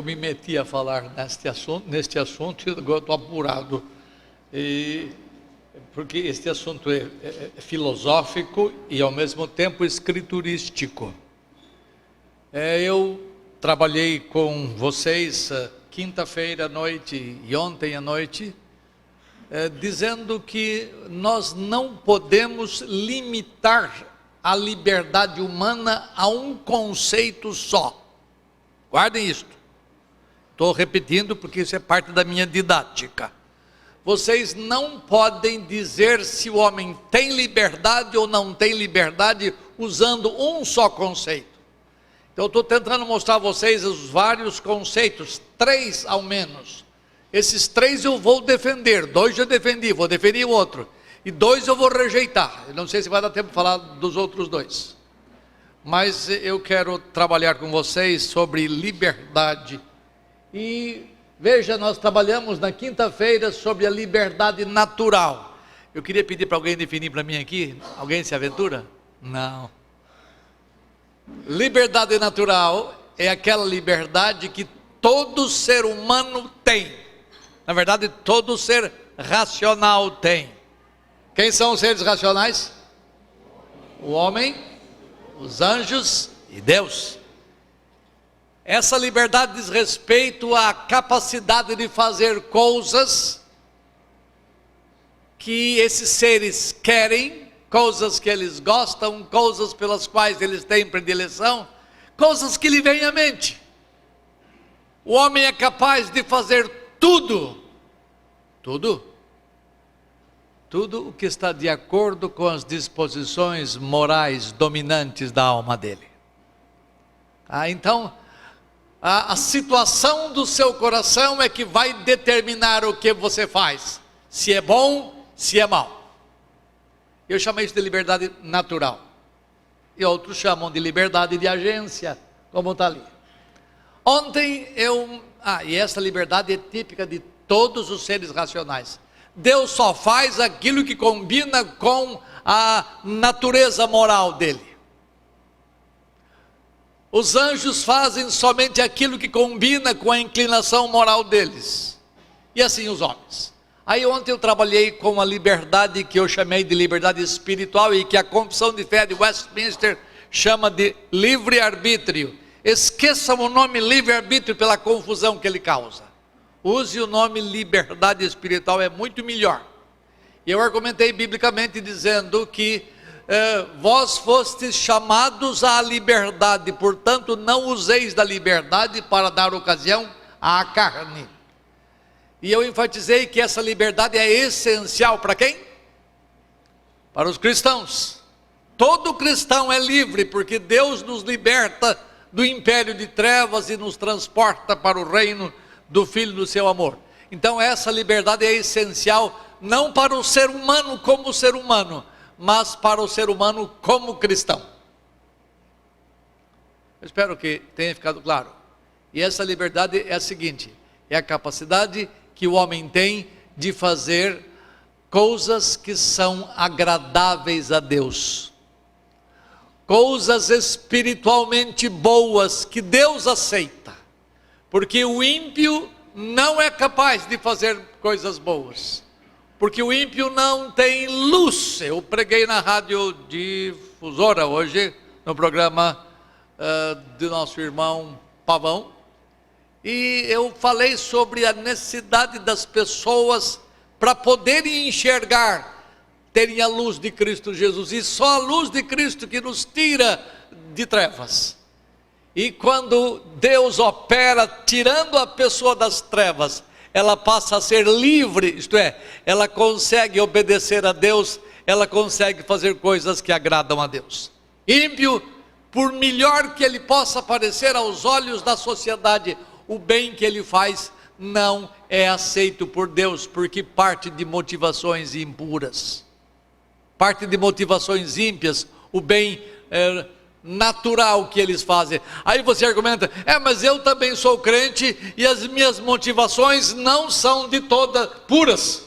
eu me meti a falar neste assunto, e agora estou apurado, porque este assunto é filosófico e ao mesmo tempo escriturístico. Eu trabalhei com vocês quinta-feira à noite e ontem à noite, dizendo que nós não podemos limitar a liberdade humana a um conceito só. Guardem isto. Estou repetindo porque isso é parte da minha didática. Vocês não podem dizer se o homem tem liberdade ou não tem liberdade usando um só conceito. Então eu estou tentando mostrar a vocês os vários conceitos, 3 ao menos. Esses 3 eu vou defender, 2 eu defendi, vou defender o outro. E 2 eu vou rejeitar. Eu não sei se vai dar tempo de falar dos outros 2. Mas eu quero trabalhar com vocês sobre liberdade. E veja, nós trabalhamos na quinta-feira sobre a liberdade natural. Eu queria pedir para alguém definir para mim aqui. Alguém se aventura? Não. Liberdade natural é aquela liberdade que todo ser humano tem. Na verdade, todo ser racional tem. Quem são os seres racionais? O homem, os anjos e Deus. Essa liberdade diz respeito à capacidade de fazer coisas que esses seres querem, coisas que eles gostam, coisas pelas quais eles têm predileção, coisas que lhe vêm à mente. O homem é capaz de fazer tudo o que está de acordo com as disposições morais dominantes da alma dele. Então, a situação do seu coração é que vai determinar o que você faz, se é bom, se é mal. Eu chamei isso de liberdade natural, e outros chamam de liberdade de agência, como está ali. Ontem e essa liberdade é típica de todos os seres racionais. Deus só faz aquilo que combina com a natureza moral dele. Os anjos fazem somente aquilo que combina com a inclinação moral deles. E assim os homens. Aí ontem eu trabalhei com a liberdade que eu chamei de liberdade espiritual e que a Confissão de Fé de Westminster chama de livre-arbítrio. Esqueçam o nome livre-arbítrio pela confusão que ele causa. Use o nome liberdade espiritual, é muito melhor. E eu argumentei biblicamente dizendo que vós fostes chamados à liberdade, portanto não useis da liberdade para dar ocasião à carne. E eu enfatizei que essa liberdade é essencial para quem? Para os cristãos. Todo cristão é livre, porque Deus nos liberta do império de trevas e nos transporta para o reino do Filho do seu amor. Então essa liberdade é essencial, não para o ser humano como ser humano, mas para o ser humano como cristão. Eu espero que tenha ficado claro. E essa liberdade é a seguinte: é a capacidade que o homem tem de fazer coisas que são agradáveis a Deus, coisas espiritualmente boas que Deus aceita, porque o ímpio não é capaz de fazer coisas boas, porque o ímpio não tem luz. Eu preguei na rádio difusora hoje, no programa do nosso irmão Pavão, e eu falei sobre a necessidade das pessoas para poderem enxergar, terem a luz de Cristo Jesus, e só a luz de Cristo que nos tira de trevas. E quando Deus opera tirando a pessoa das trevas, ela passa a ser livre, isto é, ela consegue obedecer a Deus, ela consegue fazer coisas que agradam a Deus. Ímpio, por melhor que ele possa parecer aos olhos da sociedade, o bem que ele faz não é aceito por Deus, porque parte de motivações impuras, parte de motivações ímpias, o bem natural que eles fazem. Aí você argumenta, mas eu também sou crente e as minhas motivações não são de todas puras.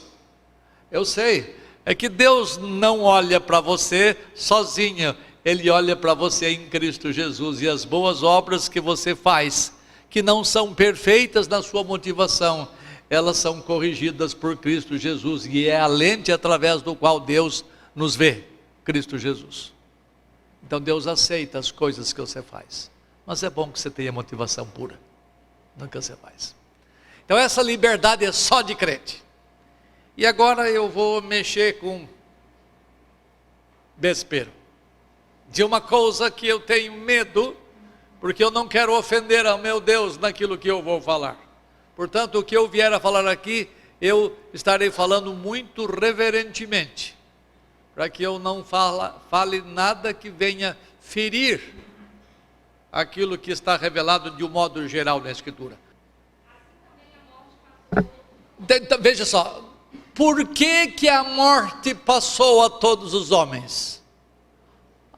Eu sei, é que Deus não olha para você sozinho, Ele olha para você em Cristo Jesus, e as boas obras que você faz, que não são perfeitas na sua motivação, elas são corrigidas por Cristo Jesus, e é a lente através do qual Deus nos vê, Cristo Jesus. Então Deus aceita as coisas que você faz, mas é bom que você tenha motivação pura no que você faz. Então essa liberdade é só de crente. E agora eu vou mexer com vespeiro, de uma coisa que eu tenho medo, porque eu não quero ofender ao meu Deus naquilo que eu vou falar. Portanto, o que eu vier a falar aqui, eu estarei falando muito reverentemente, para que eu não fale nada que venha ferir aquilo que está revelado de um modo geral na Escritura. Então, veja só, por que a morte passou a todos os homens?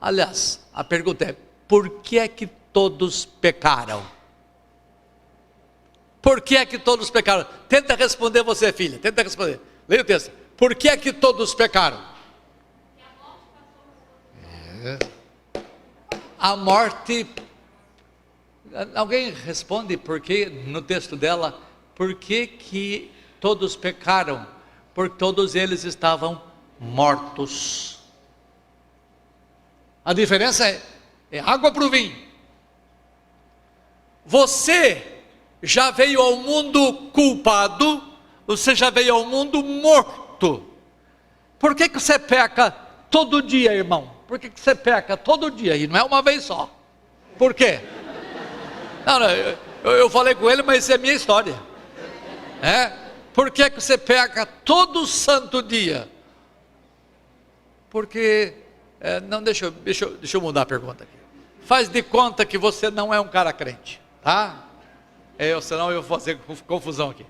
Aliás, a pergunta é, por que é que todos pecaram? Por que é que todos pecaram? Tenta responder você, filha, tenta responder. Leia o texto. Por que é que todos pecaram? A morte... Alguém responde por que, no texto dela, por que todos pecaram? Porque todos eles estavam mortos. A diferença é água para o vinho. Você já veio ao mundo culpado, você já veio ao mundo morto. Por que você peca todo dia, irmão? Por que você peca todo dia? E não é uma vez só. Por quê? Não, eu falei com ele, mas isso é minha história. Por que você peca todo santo dia? Porque, não, deixa eu mudar a pergunta aqui. Faz de conta que você não é um cara crente, tá? Senão eu vou fazer confusão aqui.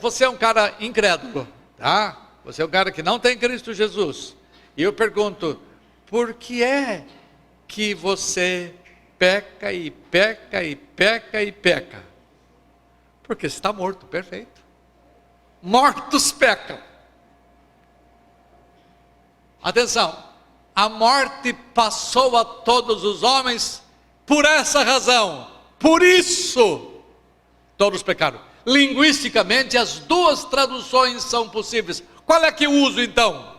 Você é um cara incrédulo, tá? Você é um cara que não tem Cristo Jesus. E eu pergunto, por que é que você peca e peca e peca e peca? Porque você está morto, perfeito. Mortos pecam. Atenção, a morte passou a todos os homens por essa razão. Por isso, todos pecaram. Linguisticamente, as duas traduções são possíveis. Qual é que eu uso então?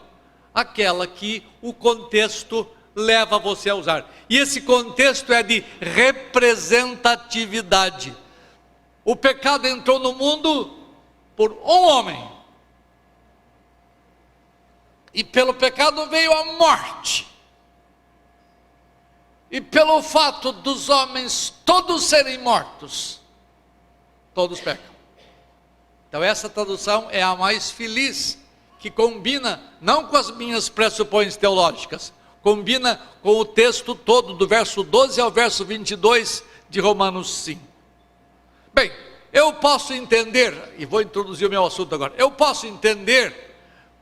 Aquela que o contexto leva você a usar. E esse contexto é de representatividade. O pecado entrou no mundo por um homem. E pelo pecado veio a morte. E pelo fato dos homens todos serem mortos, todos pecam. Então essa tradução é a mais feliz, que combina não com as minhas pressupões teológicas, combina com o texto todo, do verso 12 ao verso 22 de Romanos 5. Bem, eu posso entender, e vou introduzir o meu assunto agora, eu posso entender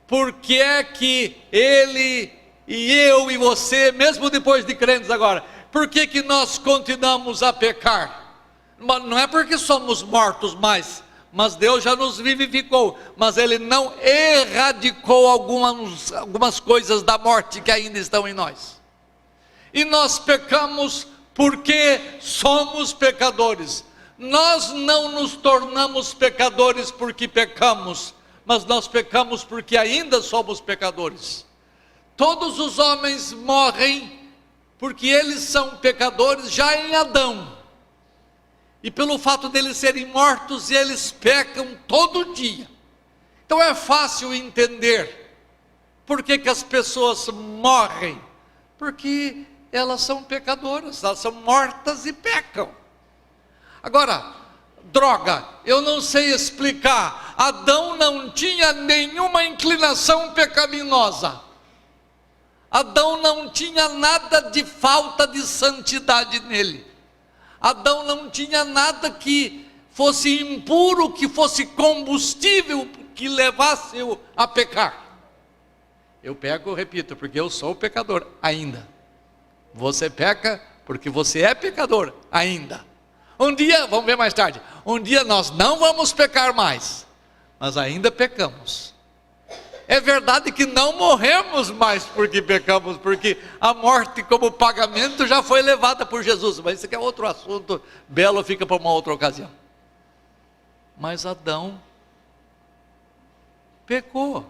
por que é que ele e eu e você, mesmo depois de crentes agora, por que nós continuamos a pecar? Não é porque somos mortos mais, mas Deus já nos vivificou, mas Ele não erradicou algumas coisas da morte que ainda estão em nós. E nós pecamos porque somos pecadores. Nós não nos tornamos pecadores porque pecamos, mas nós pecamos porque ainda somos pecadores. Todos os homens morrem porque eles são pecadores já em Adão. E pelo fato deles serem mortos, eles pecam todo dia. Então é fácil entender por que as pessoas morrem. Porque elas são pecadoras, elas são mortas e pecam. Agora, droga, eu não sei explicar. Adão não tinha nenhuma inclinação pecaminosa. Adão não tinha nada de falta de santidade nele. Adão não tinha nada que fosse impuro, que fosse combustível, que levasse-o a pecar. Eu peco, repito, porque eu sou pecador ainda. Você peca porque você é pecador ainda. Um dia, vamos ver mais tarde, um dia nós não vamos pecar mais, mas ainda pecamos. É verdade que não morremos mais porque pecamos, porque a morte como pagamento já foi levada por Jesus, mas isso aqui é outro assunto belo, fica para uma outra ocasião. Mas Adão pecou,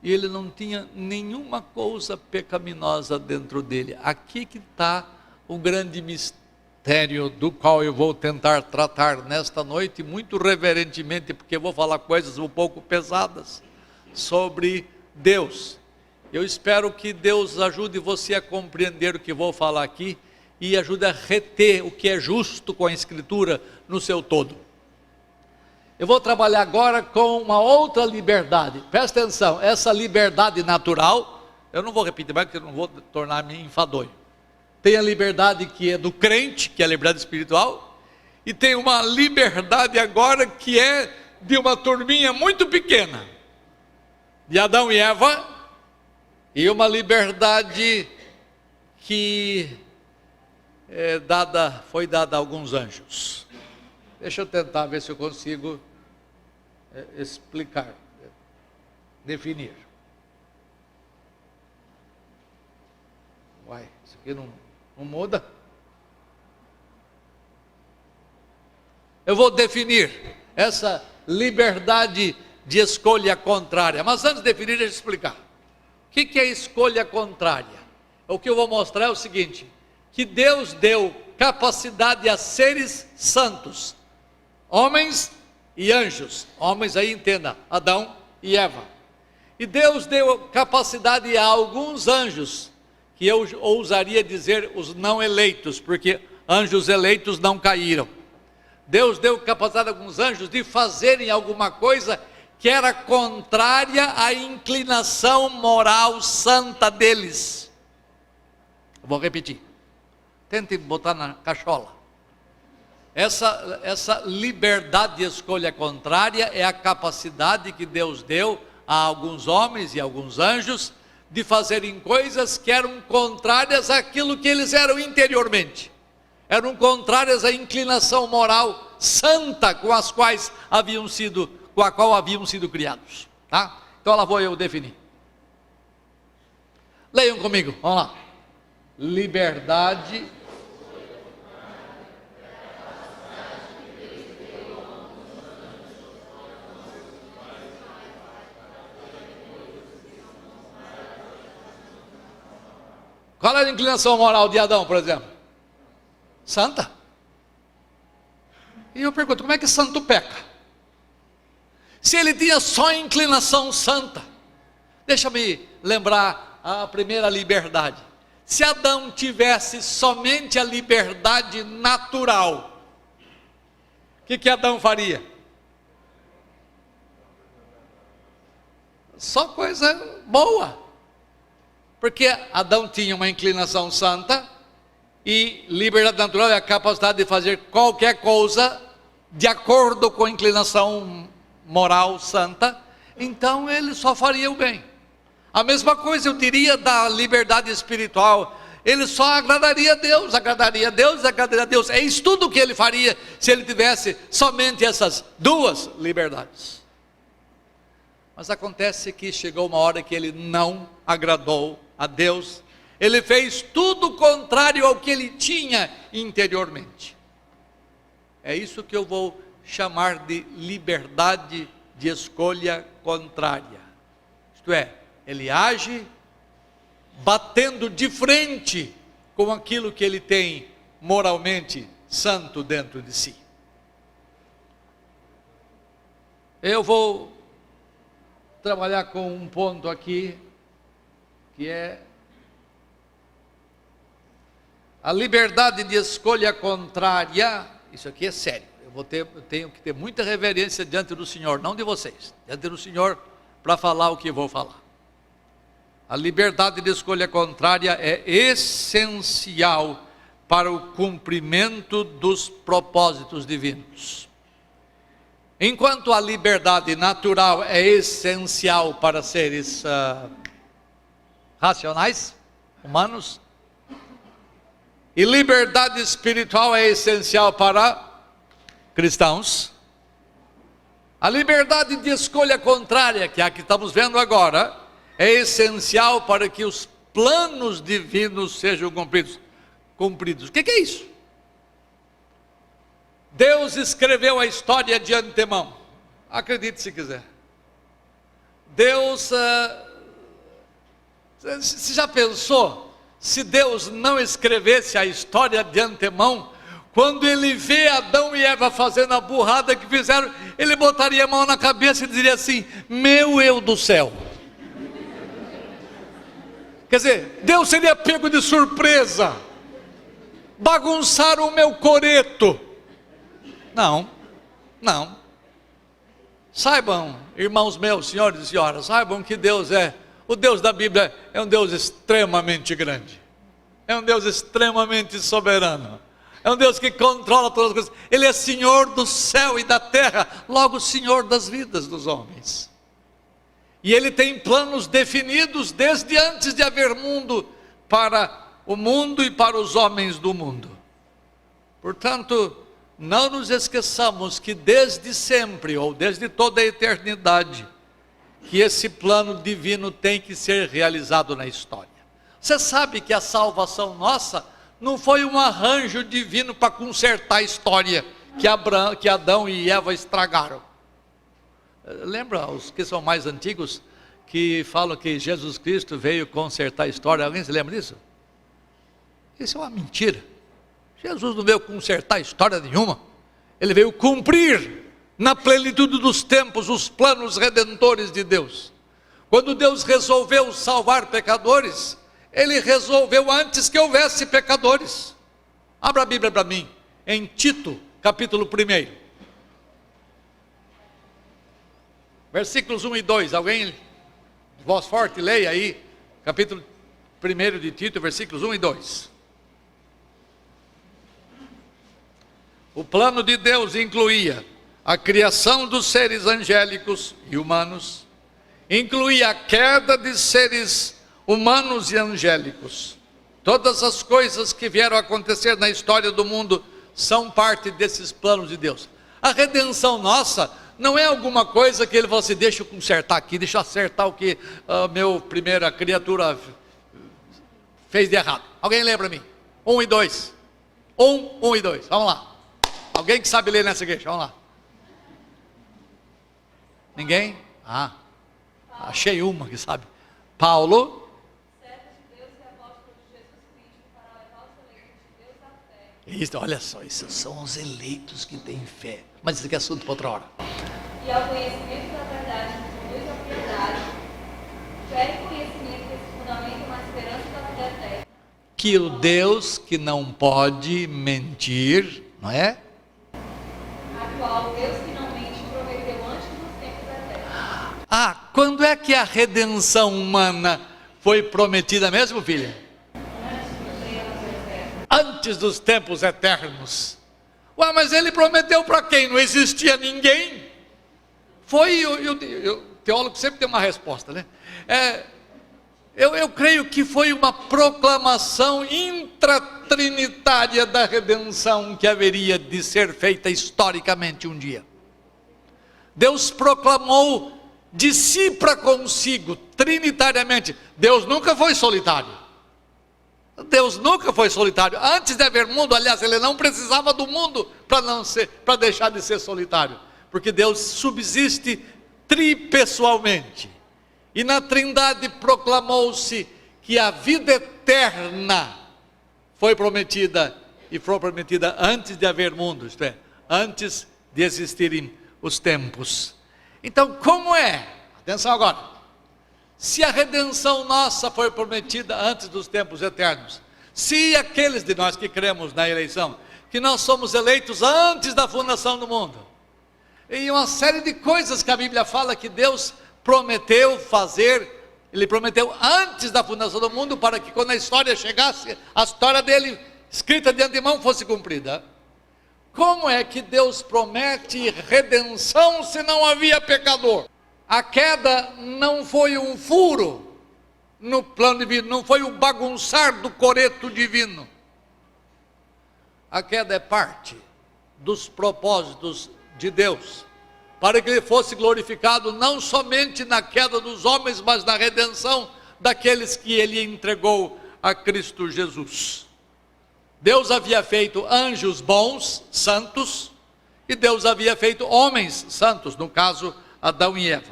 e ele não tinha nenhuma coisa pecaminosa dentro dele. Aqui que está o grande mistério do qual eu vou tentar tratar nesta noite, muito reverentemente, porque eu vou falar coisas um pouco pesadas sobre Deus. Eu espero que Deus ajude você a compreender o que vou falar aqui e ajude a reter o que é justo com a Escritura no seu todo. Eu vou trabalhar agora com uma outra liberdade. Presta atenção, essa liberdade natural, eu não vou repetir mais porque eu não vou tornar-me enfadonho. Tem a liberdade que é do crente, que é a liberdade espiritual, e tem uma liberdade agora que é de uma turminha muito pequena, de Adão e Eva, e uma liberdade que foi dada a alguns anjos. Deixa eu tentar ver se eu consigo explicar, definir. Uai, isso aqui não muda? Eu vou definir essa liberdade de escolha contrária, mas antes de definir, deixa eu explicar. O que é escolha contrária? O que eu vou mostrar é o seguinte, que Deus deu capacidade a seres santos, homens e anjos. Homens aí entenda, Adão e Eva. E Deus deu capacidade a alguns anjos, que eu ousaria dizer os não eleitos, porque anjos eleitos não caíram. Deus deu capacidade a alguns anjos de fazerem alguma coisa que era contrária à inclinação moral santa deles. Eu vou repetir. Tente botar na cachola. Essa liberdade de escolha contrária é a capacidade que Deus deu a alguns homens e alguns anjos de fazerem coisas que eram contrárias àquilo que eles eram interiormente. Eram contrárias à inclinação moral santa com a qual haviam sido criados. Tá? Então lá vou eu definir. Leiam comigo, vamos lá. Liberdade. Qual era a inclinação moral de Adão, por exemplo? Santa. E eu pergunto, como é que santo peca? Se ele tinha só inclinação santa. Deixa-me lembrar a primeira liberdade. Se Adão tivesse somente a liberdade natural, o que Adão faria? Só coisa boa. Porque Adão tinha uma inclinação santa, e liberdade natural é a capacidade de fazer qualquer coisa de acordo com a inclinação moral santa, então ele só faria o bem. A mesma coisa eu diria da liberdade espiritual, ele só agradaria a Deus, agradaria a Deus, agradaria a Deus. É isso tudo que ele faria se ele tivesse somente essas duas liberdades. Mas acontece que chegou uma hora que ele não agradou a Deus, ele fez tudo contrário ao que ele tinha interiormente. É isso que eu vou chamar de liberdade de escolha contrária. Isto é, ele age batendo de frente com aquilo que ele tem moralmente santo dentro de si. Eu vou trabalhar com um ponto aqui, que é a liberdade de escolha contrária. Isso aqui é sério, eu tenho que ter muita reverência diante do Senhor, não de vocês, diante do Senhor, para falar o que vou falar. A liberdade de escolha contrária é essencial para o cumprimento dos propósitos divinos. Enquanto a liberdade natural é essencial para seres racionais, humanos, e liberdade espiritual é essencial para cristãos, A liberdade de escolha contrária, que é a que estamos vendo agora, é essencial para que os planos divinos sejam cumpridos. O que é isso? Deus escreveu a história de antemão. Acredite se quiser. Deus, você já pensou, se Deus não escrevesse a história de antemão, quando ele vê Adão e Eva fazendo a burrada que fizeram, ele botaria a mão na cabeça e diria assim: meu eu do céu. Quer dizer, Deus seria pego de surpresa, bagunçaram o meu coreto. Não. Saibam, irmãos meus, senhores e senhoras, saibam que Deus o Deus da Bíblia é um Deus extremamente grande, é um Deus extremamente soberano, é um Deus que controla todas as coisas. Ele é Senhor do céu e da terra, logo Senhor das vidas dos homens. E Ele tem planos definidos desde antes de haver mundo, para o mundo e para os homens do mundo. Portanto, não nos esqueçamos que desde sempre, ou desde toda a eternidade, que esse plano divino tem que ser realizado na história. Você sabe que a salvação nossa não foi um arranjo divino para consertar a história que Adão e Eva estragaram. Lembra os que são mais antigos, que falam que Jesus Cristo veio consertar a história? Alguém se lembra disso? Isso é uma mentira. Jesus não veio consertar história nenhuma. Ele veio cumprir na plenitude dos tempos os planos redentores de Deus. Quando Deus resolveu salvar pecadores, Ele resolveu antes que houvesse pecadores. Abra a Bíblia para mim, em Tito, capítulo 1. Versículos 1 e 2, alguém, voz forte, leia aí, capítulo 1 de Tito, versículos 1 e 2. O plano de Deus incluía a criação dos seres angélicos e humanos, incluía a queda de seres humanos e angélicos. Todas as coisas que vieram a acontecer na história do mundo são parte desses planos de Deus. A redenção nossa não é alguma coisa que Ele falou assim: deixa eu consertar aqui, deixa eu acertar o que a minha primeira criatura fez de errado. Alguém lê para mim? 1 e 2. 1 e 2, vamos lá. Alguém que sabe ler nessa igreja, vamos lá. Ninguém? Achei uma que sabe. Paulo, servo de Deus e apóstolo de Jesus Cristo, para levar os eleitos de Deus à fé. Isso, olha só, esses são os eleitos que têm fé. Mas isso aqui é assunto para outra hora. E ao conhecimento da verdade que conduz à piedade, fé e conhecimento que se fundamentam na esperança da vida eterna. Que o Deus que não pode mentir, não é? A qual Deus que não mente prometeu antes dos tempos eternos. Quando é que a redenção humana foi prometida mesmo, filha? Antes dos tempos eternos. Mas Ele prometeu para quem? Não existia ninguém? O teólogo sempre tem uma resposta, né? Eu creio que foi uma proclamação intratrinitária da redenção que haveria de ser feita historicamente um dia. Deus proclamou de si para consigo, trinitariamente. Deus nunca foi solitário. Deus nunca foi solitário. Antes de haver mundo, aliás, Ele não precisava do mundo para deixar de ser solitário, porque Deus subsiste tripessoalmente. E na Trindade proclamou-se que a vida eterna foi prometida, e foi prometida antes de haver mundo, isto é, antes de existirem os tempos. Então, como é? Atenção agora. Se a redenção nossa foi prometida antes dos tempos eternos, se aqueles de nós que cremos na eleição, que nós somos eleitos antes da fundação do mundo, e uma série de coisas que a Bíblia fala que Deus prometeu fazer, Ele prometeu antes da fundação do mundo, para que quando a história chegasse, a história dele, escrita de antemão, fosse cumprida. Como é que Deus promete redenção se não havia pecador? A queda não foi um furo no plano divino, não foi o bagunçar do coreto divino. A queda é parte dos propósitos de Deus para que ele fosse glorificado não somente na queda dos homens, mas na redenção daqueles que ele entregou a Cristo Jesus. Deus havia feito anjos bons, santos, e Deus havia feito homens santos, no caso Adão e Eva.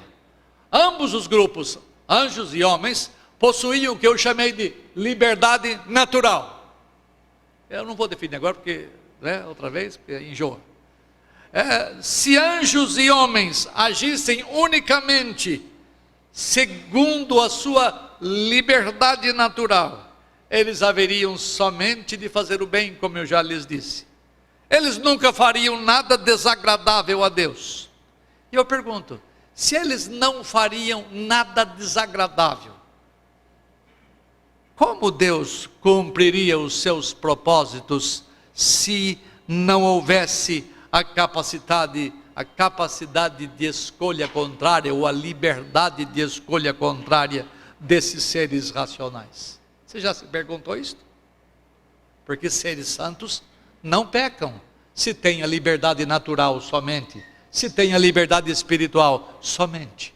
Ambos os grupos, anjos e homens, possuíam o que eu chamei de liberdade natural. Eu não vou definir agora, porque, outra vez, porque enjoa. Se anjos e homens agissem unicamente segundo a sua liberdade natural, eles haveriam somente de fazer o bem, como eu já lhes disse. Eles nunca fariam nada desagradável a Deus. E eu pergunto, se eles não fariam nada desagradável, como Deus cumpriria os seus propósitos se não houvesse a capacidade de escolha contrária, ou a liberdade de escolha contrária desses seres racionais? Você já se perguntou isso? Porque seres santos não pecam, se tem a liberdade natural somente, se tem a liberdade espiritual somente.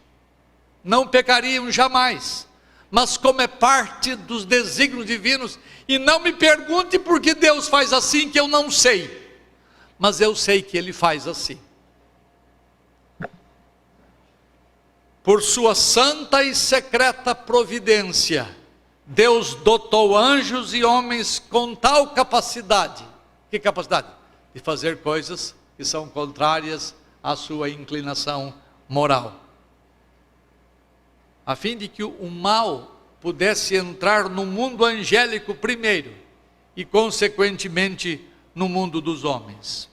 Não pecariam jamais, mas como é parte dos desígnios divinos, e não me pergunte por que Deus faz assim, que eu não sei, mas eu sei que Ele faz assim. Por sua santa e secreta providência, Deus dotou anjos e homens com tal capacidade. Que capacidade? De fazer coisas que são contrárias à sua inclinação moral, a fim de que o mal pudesse entrar no mundo angélico primeiro, e consequentemente no mundo dos homens.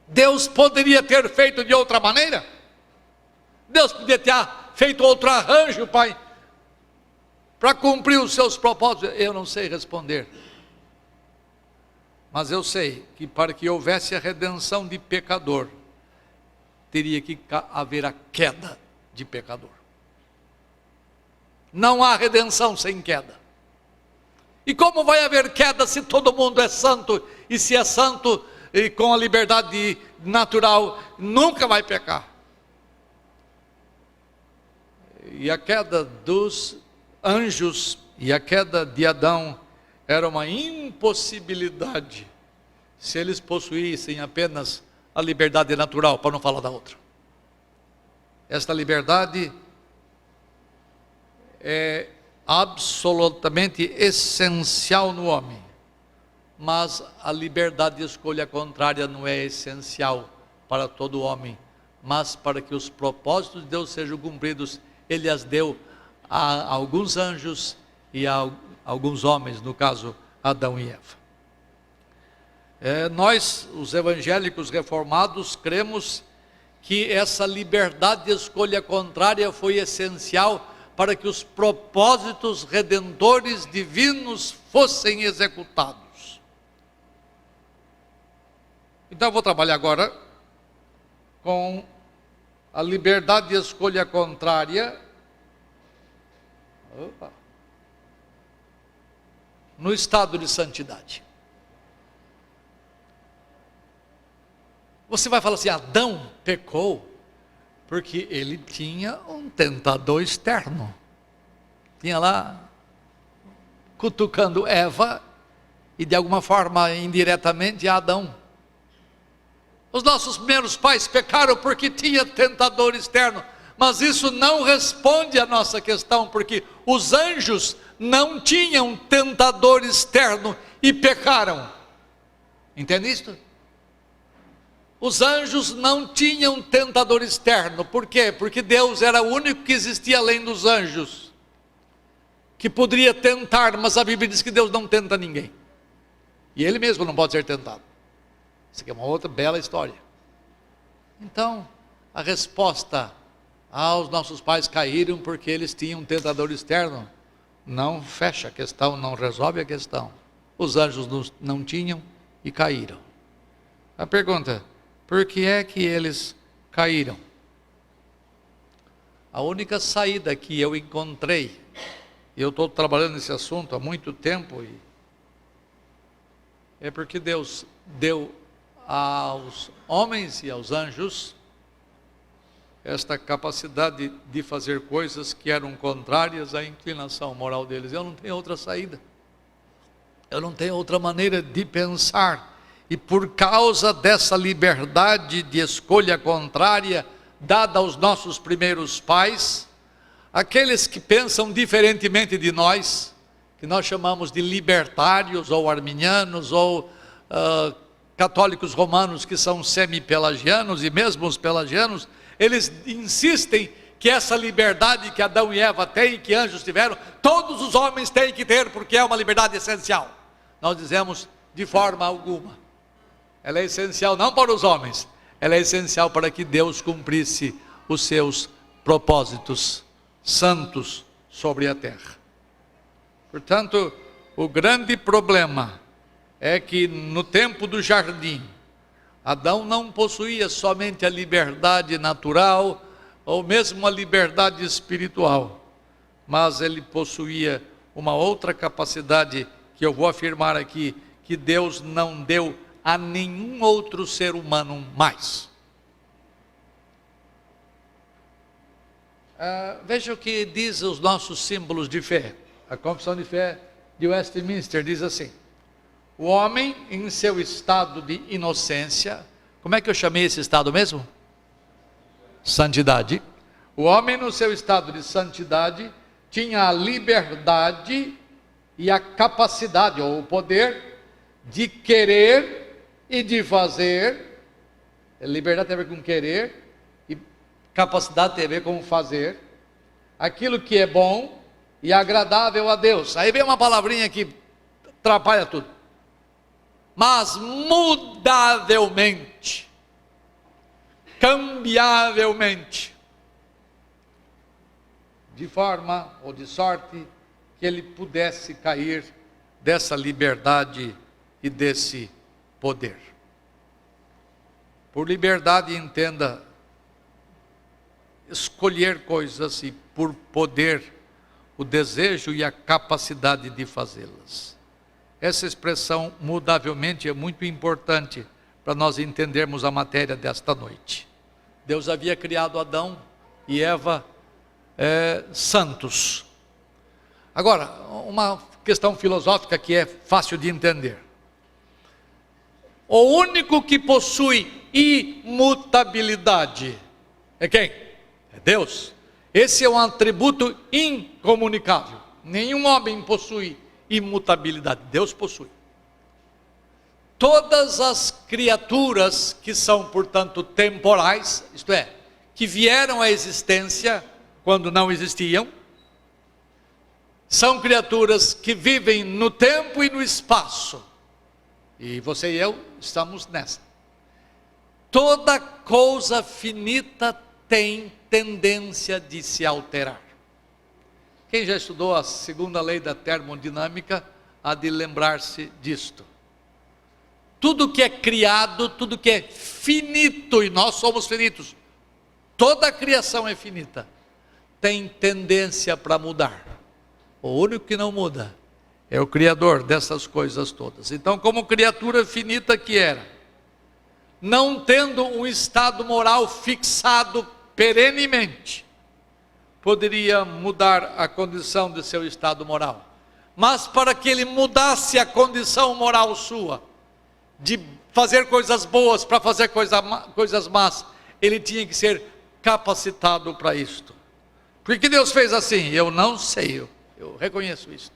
Deus poderia ter feito de outra maneira? Deus poderia ter feito outro arranjo, Pai, para cumprir os seus propósitos? Eu não sei responder, mas eu sei que para que houvesse a redenção de pecador, teria que haver a queda de pecador. Não há redenção sem queda. E como vai haver queda se todo mundo é santo? E se é santo e com a liberdade natural, nunca vai pecar. E a queda dos anjos e a queda de Adão era uma impossibilidade se eles possuíssem apenas a liberdade natural, para não falar da outra. Esta liberdade é absolutamente essencial no homem, mas a liberdade de escolha contrária não é essencial para todo homem, mas para que os propósitos de Deus sejam cumpridos, Ele as deu a alguns anjos e a alguns homens, no caso Adão e Eva. Nós, os evangélicos reformados, cremos que essa liberdade de escolha contrária foi essencial para que os propósitos redentores divinos fossem executados. Então eu vou trabalhar agora com a liberdade de escolha contrária no estado de santidade. Você vai falar assim, Adão pecou porque ele tinha um tentador externo. Tinha lá, cutucando Eva, e de alguma forma, indiretamente, Adão. Os nossos primeiros pais pecaram porque tinha tentador externo, mas isso não responde à nossa questão, porque os anjos não tinham tentador externo e pecaram. Entende isto? Os anjos não tinham tentador externo. Por quê? Porque Deus era o único que existia além dos anjos, que poderia tentar, mas a Bíblia diz que Deus não tenta ninguém, e Ele mesmo não pode ser tentado. Isso aqui é uma outra bela história. Então, a resposta aos nossos pais caíram porque eles tinham um tentador externo não fecha a questão, não resolve a questão. Os anjos não tinham e caíram. A pergunta: por que é que eles caíram? A única saída que eu encontrei, eu estou trabalhando nesse assunto há muito tempo, é porque Deus deu aos homens e aos anjos esta capacidade de fazer coisas que eram contrárias à inclinação moral deles. Eu não tenho outra saída, eu não tenho outra maneira de pensar, e por causa dessa liberdade de escolha contrária, dada aos nossos primeiros pais, aqueles que pensam diferentemente de nós, que nós chamamos de libertários, ou arminianos, ou católicos romanos, que são semi-pelagianos, e mesmo os pelagianos, eles insistem que essa liberdade que Adão e Eva têm, e que anjos tiveram, todos os homens têm que ter, porque é uma liberdade essencial. Nós dizemos, de forma alguma. Ela é essencial não para os homens, ela é essencial para que Deus cumprisse os seus propósitos santos sobre a terra. Portanto, o grande problema é que no tempo do jardim, Adão não possuía somente a liberdade natural, ou mesmo a liberdade espiritual, mas ele possuía uma outra capacidade, que eu vou afirmar aqui, que Deus não deu a nenhum outro ser humano mais. Veja o que diz os nossos símbolos de fé. A confissão de fé de Westminster diz assim: o homem em seu estado de inocência, como é que eu chamei esse estado mesmo? Santidade. O homem no seu estado de santidade tinha a liberdade e a capacidade, ou o poder, de querer e de fazer. Liberdade tem a ver com querer, e capacidade tem a ver com fazer aquilo que é bom e agradável a Deus. Aí vem uma palavrinha que atrapalha tudo. Mas mudavelmente, cambiavelmente, de forma ou de sorte que ele pudesse cair dessa liberdade e desse poder. Por liberdade, entenda escolher coisas, e por poder, o desejo e a capacidade de fazê-las. Essa expressão mudavelmente é muito importante para nós entendermos a matéria desta noite. Deus havia criado Adão e Eva santos. Agora, uma questão filosófica que é fácil de entender. O único que possui imutabilidade é quem? É Deus. Esse é um atributo incomunicável. Nenhum homem possui imutabilidade, Deus possui. Todas as criaturas que são, portanto, temporais, isto é, que vieram à existência quando não existiam, são criaturas que vivem no tempo e no espaço, e você e eu estamos nessa. Toda coisa finita tem tendência de se alterar. Quem já estudou a segunda lei da termodinâmica há de lembrar-se disto. Tudo que é criado, tudo que é finito, e nós somos finitos, toda a criação é finita, tem tendência para mudar. O único que não muda é o Criador dessas coisas todas. Então, como criatura finita que era, não tendo um estado moral fixado perenemente, poderia mudar a condição de seu estado moral. Mas para que ele mudasse a condição moral sua, de fazer coisas boas para fazer coisas más, ele tinha que ser capacitado para isto. Por que Deus fez assim? Eu não sei, eu reconheço isto.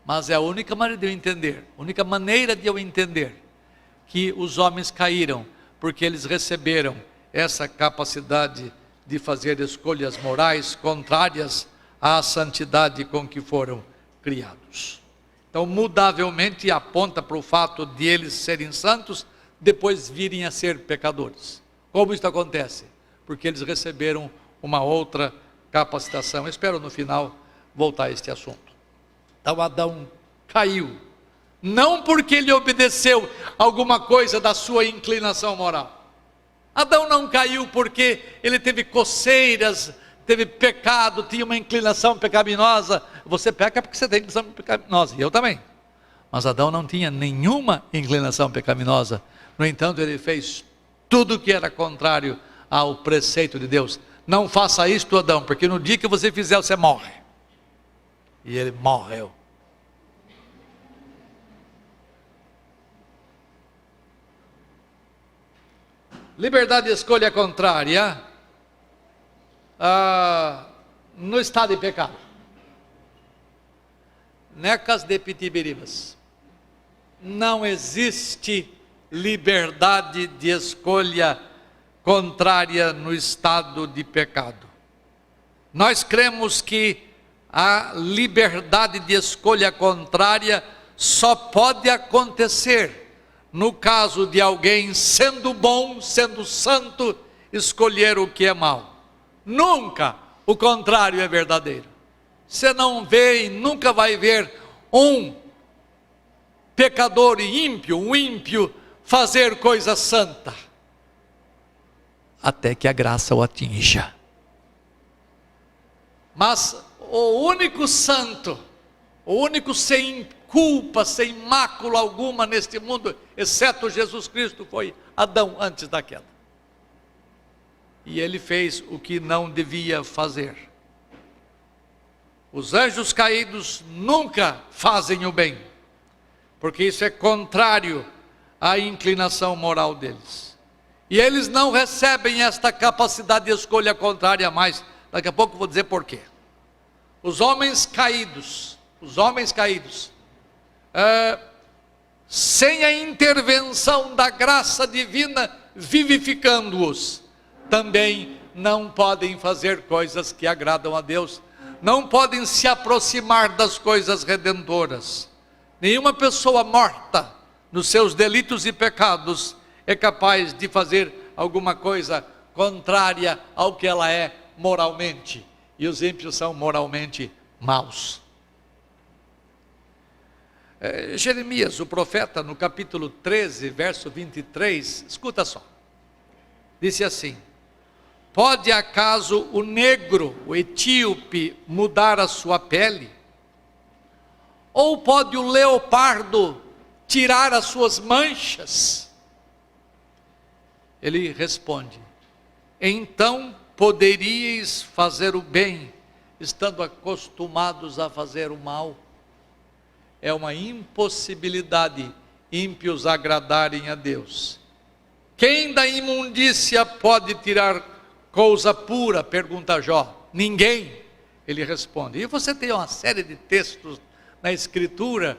Mas é a única maneira de eu entender, a única maneira de eu entender que os homens caíram, porque eles receberam essa capacidade de fazer escolhas morais contrárias à santidade com que foram criados. Então, mudavelmente aponta para o fato de eles serem santos, depois virem a ser pecadores. Como isso acontece? Porque eles receberam uma outra capacitação. Eu espero no final voltar a este assunto. Então Adão caiu, não porque ele obedeceu alguma coisa da sua inclinação moral. Adão não caiu porque ele teve coceiras, teve pecado, tinha uma inclinação pecaminosa. Você peca porque você tem inclinação pecaminosa, e eu também. Mas Adão não tinha nenhuma inclinação pecaminosa. No entanto, ele fez tudo que era contrário ao preceito de Deus: não faça isto, Adão, porque no dia que você fizer, você morre. E ele morreu. Liberdade de escolha contrária no estado de pecado. Necas de Pitibiribas. Não existe liberdade de escolha contrária no estado de pecado. Nós cremos que a liberdade de escolha contrária só pode acontecer no caso de alguém, sendo bom, sendo santo, escolher o que é mal. Nunca o contrário é verdadeiro. Você não vê e nunca vai ver um pecador e ímpio, um ímpio, fazer coisa santa, até que a graça o atinja. Mas o único santo, o único sem culpa, sem mácula alguma neste mundo, exceto Jesus Cristo, foi Adão antes da queda. E ele fez o que não devia fazer. Os anjos caídos nunca fazem o bem, porque isso é contrário à inclinação moral deles. E eles não recebem esta capacidade de escolha contrária mais. Daqui a pouco eu vou dizer por quê. Os homens caídos, sem a intervenção da graça divina vivificando-os, também não podem fazer coisas que agradam a Deus, não podem se aproximar das coisas redentoras. Nenhuma pessoa morta nos seus delitos e pecados é capaz de fazer alguma coisa contrária ao que ela é moralmente, e os ímpios são moralmente maus. Jeremias, o profeta, no capítulo 13, verso 23, escuta só, disse assim: pode acaso o negro, o etíope, mudar a sua pele? Ou pode o leopardo tirar as suas manchas? Ele responde: então poderíeis fazer o bem, estando acostumados a fazer o mal? É uma impossibilidade ímpios agradarem a Deus. Quem da imundícia pode tirar coisa pura? Pergunta Jó. Ninguém. Ele responde. E você tem uma série de textos na Escritura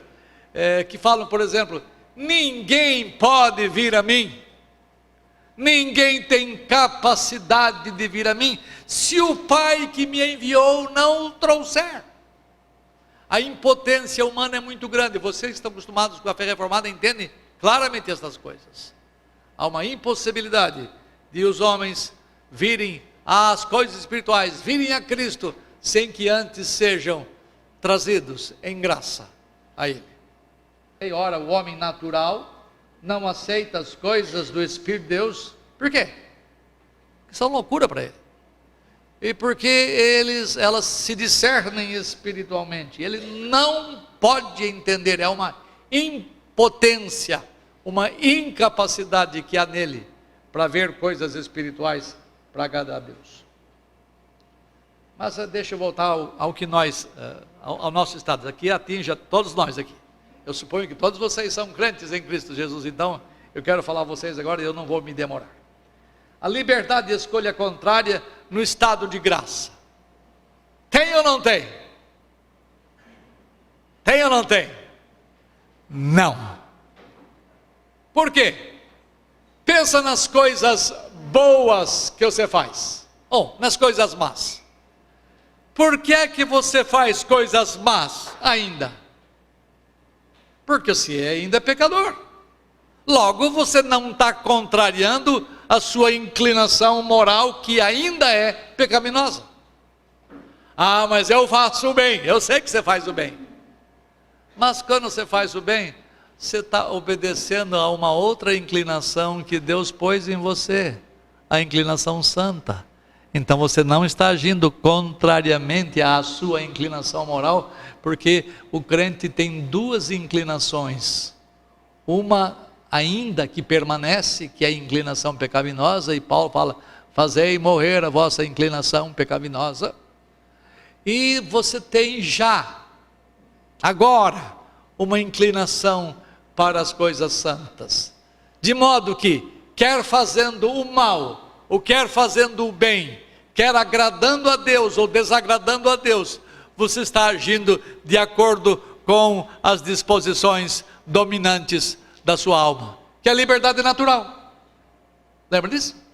que falam, por exemplo: ninguém pode vir a mim, ninguém tem capacidade de vir a mim, se o Pai que me enviou não o trouxer. A impotência humana é muito grande. Vocês que estão acostumados com a fé reformada entendem claramente estas coisas. Há uma impossibilidade de os homens virem às coisas espirituais, virem a Cristo, sem que antes sejam trazidos em graça a Ele. E ora, o homem natural não aceita as coisas do Espírito de Deus. Por quê? Porque são loucura para ele. E porque elas se discernem espiritualmente. Ele não pode entender, é uma impotência, uma incapacidade que há nele para ver coisas espirituais para agradar a Deus. Mas deixa eu voltar ao que nós, ao nosso estado. Aqui atinge a todos nós aqui. Eu suponho que todos vocês são crentes em Cristo Jesus, então eu quero falar a vocês agora e eu não vou me demorar. A liberdade de escolha contrária no estado de graça. Tem ou não tem? Tem ou não tem? Não. Por quê? Pensa nas coisas boas que você faz, ou nas coisas más. Por que é que você faz coisas más ainda? Porque você ainda é pecador. Logo você não está contrariando a sua inclinação moral, que ainda é pecaminosa. Ah, mas eu faço o bem. Eu sei que você faz o bem. Mas quando você faz o bem, você está obedecendo a uma outra inclinação que Deus pôs em você, a inclinação santa. Então você não está agindo contrariamente à sua inclinação moral, porque o crente tem duas inclinações. Uma ainda que permanece, que é a inclinação pecaminosa, e Paulo fazei morrer a vossa inclinação pecaminosa. E você tem já, agora, uma inclinação para as coisas santas. De modo que, quer fazendo o mal, ou quer fazendo o bem, quer agradando a Deus ou desagradando a Deus, você está agindo de acordo com as disposições dominantes da sua alma, que é a liberdade natural. Lembra disso?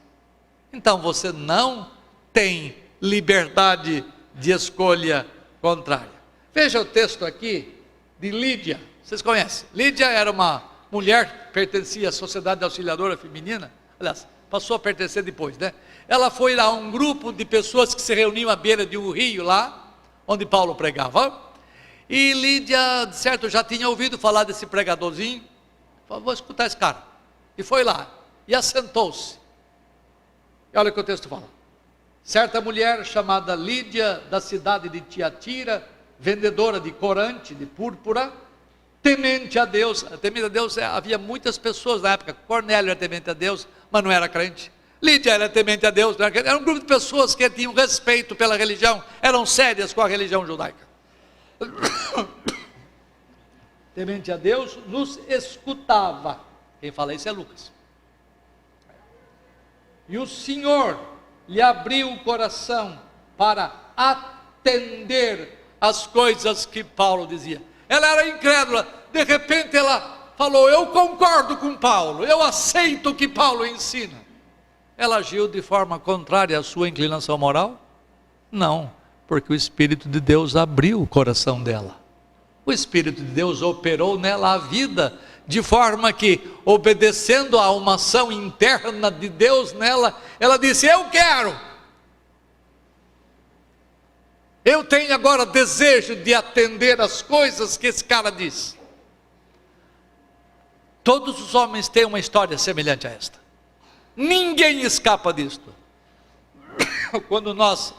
Então você não tem liberdade de escolha contrária. Veja o texto aqui de Lídia. Vocês conhecem? Lídia era uma mulher que pertencia à Sociedade Auxiliadora Feminina. Aliás, passou a pertencer depois, né? Ela foi a um grupo de pessoas que se reuniam à beira de um rio lá, onde Paulo pregava. E Lídia, de certo, já tinha ouvido falar desse pregadorzinho. Falou, vou escutar esse cara. E foi lá, e assentou-se. E olha o que o texto fala. Certa mulher chamada Lídia, da cidade de Tiatira, vendedora de corante, de púrpura, temente a Deus. Temente a Deus, havia muitas pessoas na época. Cornélio era temente a Deus, mas não era crente. Lídia era temente a Deus, era um grupo de pessoas que tinham respeito pela religião, eram sérias com a religião judaica. Temente a Deus, nos escutava. Quem fala isso é Lucas. E o Senhor lhe abriu o coração para atender as coisas que Paulo dizia. Ela era incrédula, de repente ela falou, eu concordo com Paulo, eu aceito o que Paulo ensina. Ela agiu de forma contrária à sua inclinação moral? Não, porque o Espírito de Deus abriu o coração dela. O Espírito de Deus operou nela a vida, de forma que, obedecendo a uma ação interna de Deus nela, ela disse, eu quero. Eu tenho agora desejo de atender as coisas que esse cara diz. Todos os homens têm uma história semelhante a esta. Ninguém escapa disto. Quando nós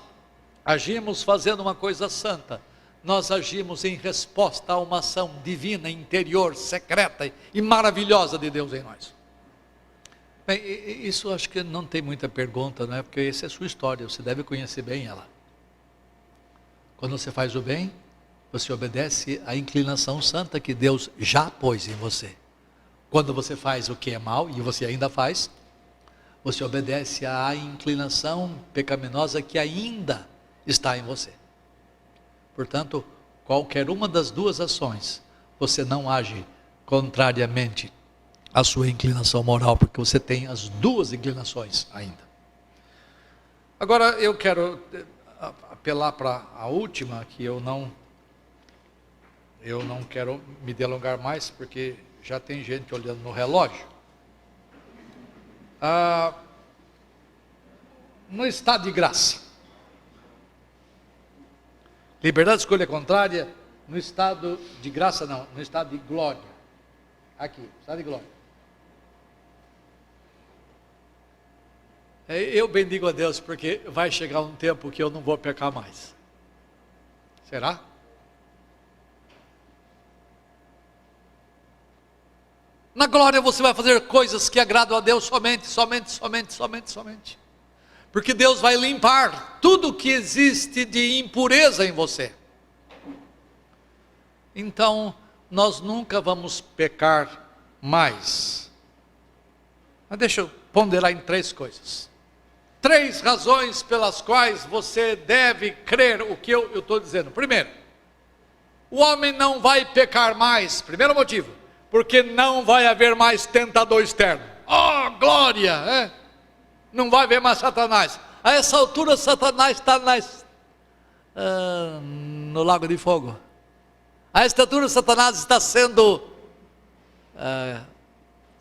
agimos fazendo uma coisa santa, nós agimos em resposta a uma ação divina, interior, secreta e maravilhosa de Deus em nós. Bem, isso acho que não tem muita pergunta, não é? Porque essa é a sua história, você deve conhecer bem ela. Quando você faz o bem, você obedece à inclinação santa que Deus já pôs em você. Quando você faz o que é mal, e você ainda faz, você obedece à inclinação pecaminosa que ainda está em você. Portanto, qualquer uma das duas ações, você não age contrariamente à sua inclinação moral, porque você tem as duas inclinações ainda. Agora eu quero apelar para a última, que eu não quero me delongar mais, porque já tem gente olhando no relógio. No estado de graça, liberdade de escolha contrária, no estado de graça não, no estado de glória, aqui, estado de glória. Eu bendigo a Deus, porque vai chegar um tempo que eu não vou pecar mais. Será? Na glória você vai fazer coisas que agradam a Deus somente. Porque Deus vai limpar tudo que existe de impureza em você. Então, nós nunca vamos pecar mais. Mas deixa eu ponderar em 3 coisas. 3 razões pelas quais você deve crer o que eu estou dizendo. Primeiro, o homem não vai pecar mais. Primeiro motivo, porque não vai haver mais tentador externo. Oh, glória! Não vai haver mais Satanás. A essa altura, Satanás está no lago de fogo. A esta altura, Satanás está sendo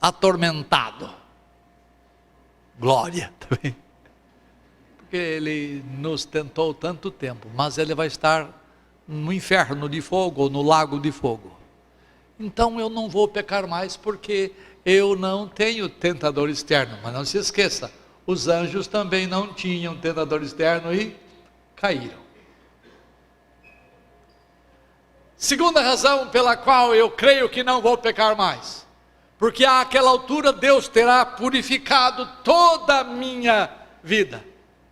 atormentado. Glória também. Porque ele nos tentou tanto tempo, mas ele vai estar no inferno de fogo, ou no lago de fogo. Então eu não vou pecar mais, porque eu não tenho tentador externo. Mas não se esqueça, os anjos também não tinham tentador externo e caíram. Segunda razão pela qual eu creio que não vou pecar mais, porque àquela altura Deus terá purificado toda a minha vida.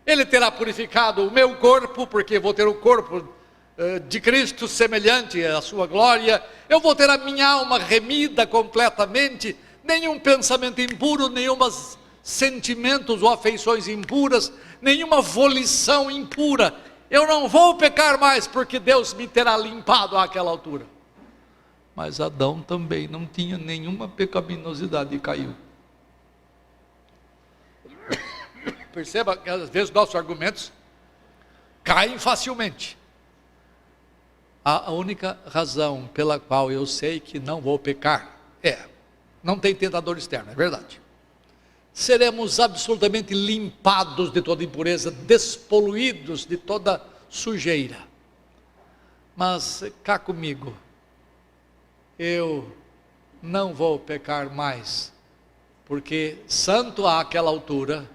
Ele terá purificado o meu corpo, porque vou ter o corpo de Cristo semelhante à sua glória. Eu vou ter a minha alma remida completamente, nenhum pensamento impuro, nenhum sentimentos ou afeições impuras, nenhuma volição impura. Eu não vou pecar mais, porque Deus me terá limpado àquela altura. Mas Adão também não tinha nenhuma pecaminosidade e caiu. Perceba que às vezes nossos argumentos caem facilmente. A única razão pela qual eu sei que não vou pecar não tem tentador externo, é verdade. Seremos absolutamente limpados de toda impureza, despoluídos de toda sujeira. Mas cá comigo, eu não vou pecar mais, porque santo àquela altura,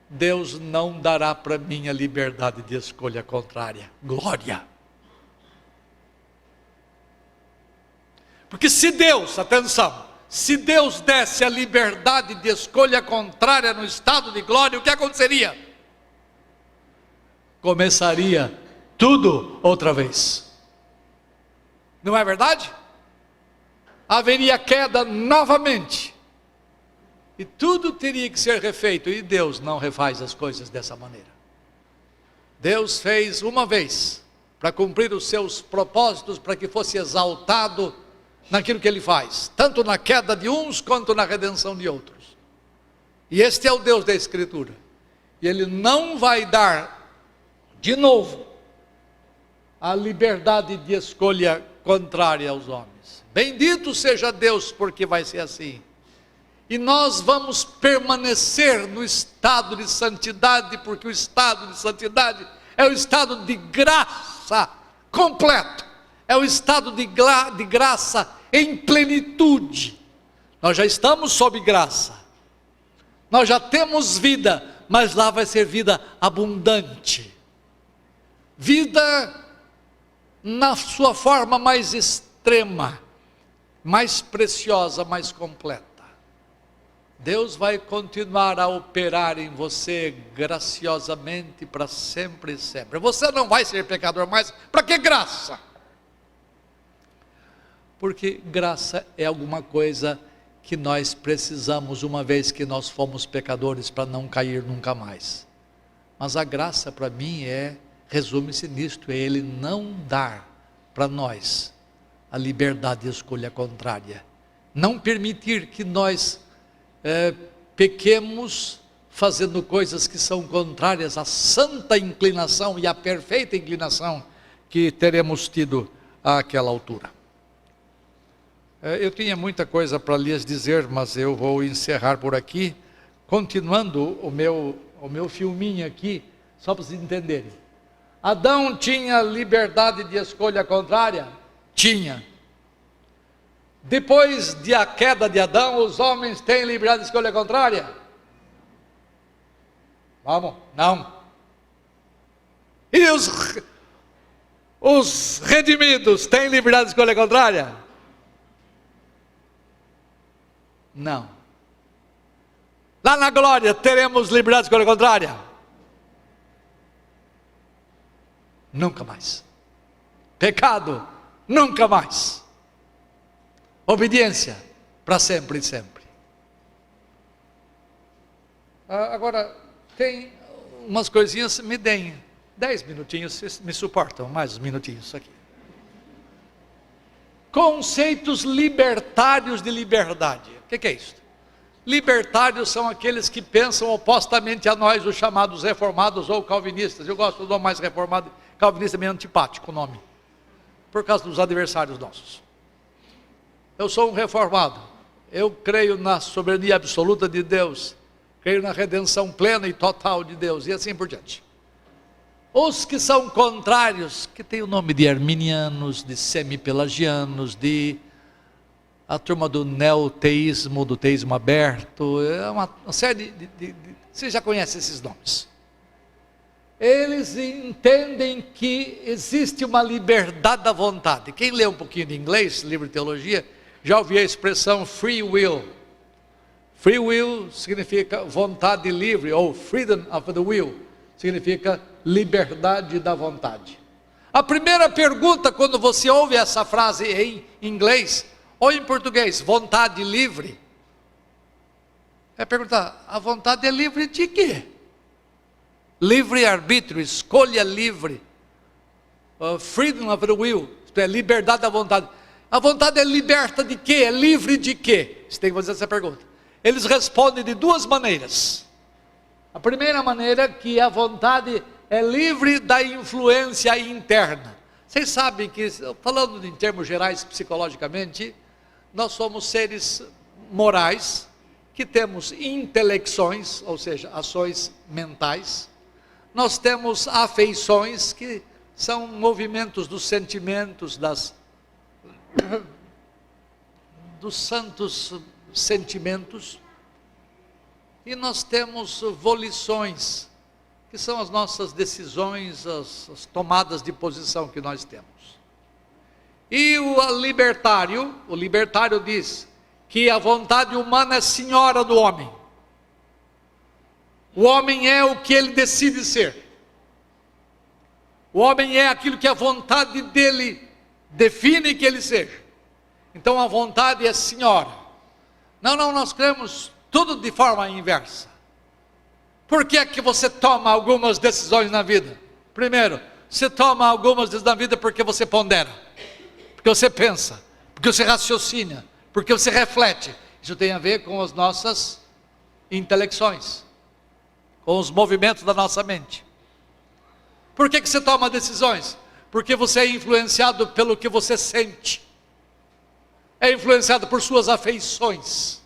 Deus não dará para mim a liberdade de escolha contrária. Glória! Porque se Deus, atenção, se Deus desse a liberdade de escolha contrária no estado de glória, o que aconteceria? Começaria tudo outra vez. Não é verdade? Haveria queda novamente. E tudo teria que ser refeito, e Deus não refaz as coisas dessa maneira. Deus fez uma vez, para cumprir os seus propósitos, para que fosse exaltado naquilo que Ele faz, tanto na queda de uns, quanto na redenção de outros. E este é o Deus da Escritura, e Ele não vai dar, de novo, a liberdade de escolha contrária aos homens. Bendito seja Deus, porque vai ser assim. E nós vamos permanecer no estado de santidade, porque o estado de santidade é o estado de graça completo, é o estado de graça em plenitude. Nós já estamos sob graça, nós já temos vida, mas lá vai ser vida abundante, vida na sua forma mais extrema, mais preciosa, mais completa. Deus vai continuar a operar em você graciosamente para sempre e sempre. Você não vai ser pecador mais. Para que graça? Porque graça é alguma coisa que nós precisamos, uma vez que nós fomos pecadores, para não cair nunca mais. Mas a graça para mim resume-se nisto, é Ele não dar para nós a liberdade de escolha contrária. Não permitir que nós pequemos fazendo coisas que são contrárias à santa inclinação e à perfeita inclinação que teremos tido àquela altura. Eu tinha muita coisa para lhes dizer, mas eu vou encerrar por aqui, continuando o meu filminho aqui, só para vocês entenderem. Adão tinha liberdade de escolha contrária? Tinha. Depois da queda de Adão, os homens têm liberdade de escolha contrária? Vamos? Não. E os redimidos têm liberdade de escolha contrária? Não. Lá na glória teremos liberdade de escolha contrária? Nunca mais. Pecado? Nunca mais. Obediência para sempre e sempre. Agora, tem umas coisinhas, me deem 10 minutinhos, vocês me suportam mais uns minutinhos aqui. Conceitos libertários de liberdade. O que é isso? Libertários são aqueles que pensam opostamente a nós, os chamados reformados ou calvinistas. Eu gosto do nome mais reformado, calvinista é meio antipático o nome, por causa dos adversários nossos. Eu sou um reformado, eu creio na soberania absoluta de Deus, creio na redenção plena e total de Deus, e assim por diante. Os que são contrários, que tem o nome de arminianos, de semipelagianos, de a turma do neoteísmo, do teísmo aberto, é uma série você já conhece esses nomes. Eles entendem que existe uma liberdade da vontade. Quem lê um pouquinho de inglês, livro de teologia, já ouviu a expressão free will. Free will significa vontade livre, ou freedom of the will, significa liberdade da vontade. A primeira pergunta quando você ouve essa frase em inglês, ou em português, vontade livre, é perguntar, a vontade é livre de quê? Livre-arbítrio, escolha livre, freedom of the will, isto é, liberdade da vontade. A vontade é liberta de quê? É livre de quê? Você tem que fazer essa pergunta. Eles respondem de duas maneiras. A primeira maneira é que a vontade é livre da influência interna. Vocês sabem que, falando em termos gerais psicologicamente, nós somos seres morais, que temos intelecções, ou seja, ações mentais. Nós temos afeições, que são movimentos dos sentimentos, dos santos sentimentos. E nós temos volições, que são as nossas decisões, as tomadas de posição que nós temos. E o libertário diz que a vontade humana é senhora do homem. O homem é o que ele decide ser. O homem é aquilo que a vontade dele define que ele seja. Então a vontade é senhora. Não, nós cremos tudo de forma inversa. Por que é que você toma algumas decisões na vida? Primeiro, você toma algumas decisões na vida porque você pondera, porque você pensa, porque você raciocina, porque você reflete. Isso tem a ver com as nossas intelecções, com os movimentos da nossa mente. Por que você toma decisões? Porque você é influenciado pelo que você sente, é influenciado por suas afeições.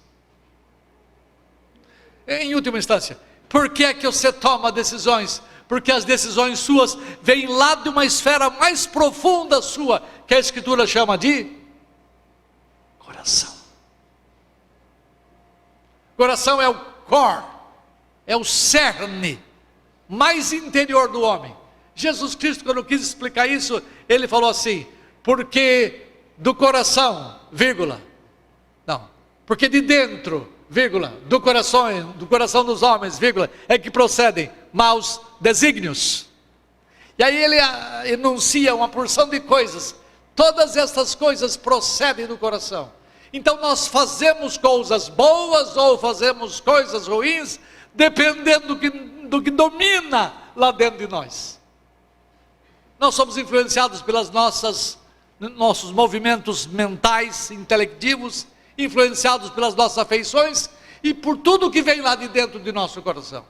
Em última instância, por que é que você toma decisões? Porque as decisões suas vêm lá de uma esfera mais profunda sua, que a Escritura chama de coração. Coração é o core, é o cerne mais interior do homem. Jesus Cristo, quando quis explicar isso, ele falou assim: porque do coração, porque de dentro, do coração dos homens, é que procedem maus desígnios. E aí ele enuncia uma porção de coisas. Todas essas coisas procedem do coração. Então nós fazemos coisas boas ou fazemos coisas ruins, dependendo do que domina lá dentro de nós. Nós somos influenciados pelas nossos movimentos mentais, intelectivos, influenciados pelas nossas afeições e por tudo que vem lá de dentro de nosso coração.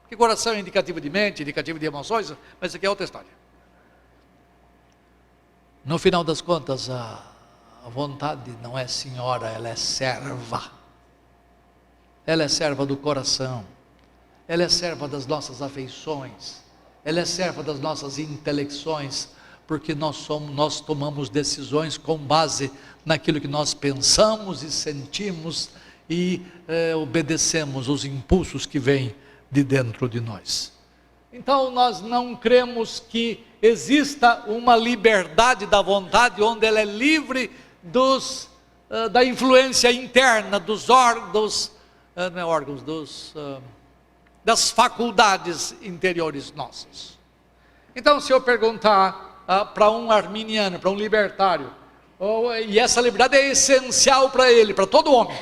Porque coração é indicativo de mente, indicativo de emoções, mas isso aqui é outra história. No final das contas, a vontade não é senhora, ela é serva. Ela é serva do coração, ela é serva das nossas afeições, ela é serva das nossas intelecções, porque nós tomamos decisões com base naquilo que nós pensamos e sentimos e obedecemos os impulsos que vêm de dentro de nós. Então nós não cremos que exista uma liberdade da vontade onde ela é livre da influência interna, das faculdades interiores nossas. Então, se eu perguntar para um arminiano, para um libertário, e essa liberdade é essencial para ele, para todo homem.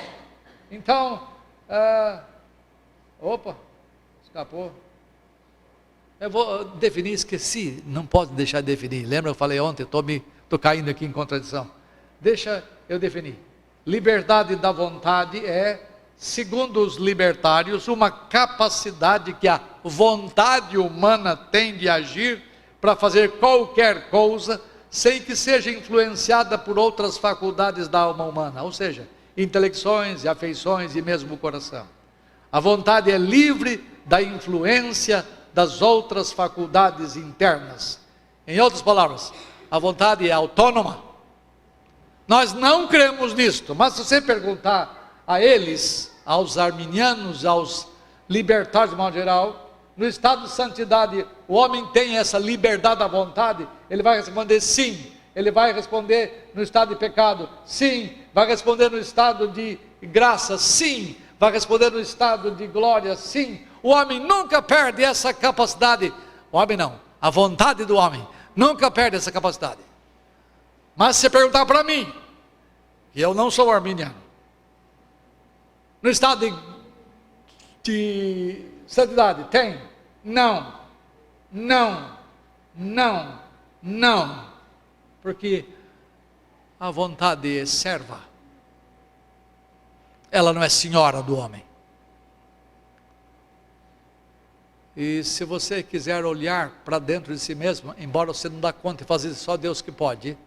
Então, escapou. Eu vou definir, esqueci, não posso deixar de definir. Lembra, eu falei ontem, estou caindo aqui em contradição. Deixa eu definir. Liberdade da vontade é, segundo os libertários, uma capacidade que a vontade humana tem de agir para fazer qualquer coisa, sem que seja influenciada por outras faculdades da alma humana, ou seja, intelecções, afeições e mesmo o coração. A vontade é livre da influência das outras faculdades internas. Em outras palavras, a vontade é autônoma. Nós não cremos nisto, mas se você perguntar a eles, aos arminianos, aos libertários de modo geral, no estado de santidade, o homem tem essa liberdade da vontade? Ele vai responder sim. Ele vai responder no estado de pecado? Sim. Vai responder no estado de graça? Sim. vai responder no estado de glória, sim. O homem nunca perde essa capacidade. O homem não, a vontade do homem nunca perde essa capacidade. Mas se você perguntar para mim, que eu não sou arminiano, no estado de santidade, tem? Não, não, não, não, porque a vontade é serva, ela não é senhora do homem. E se você quiser olhar para dentro de si mesmo, embora você não dá conta e fazer isso, só Deus que pode,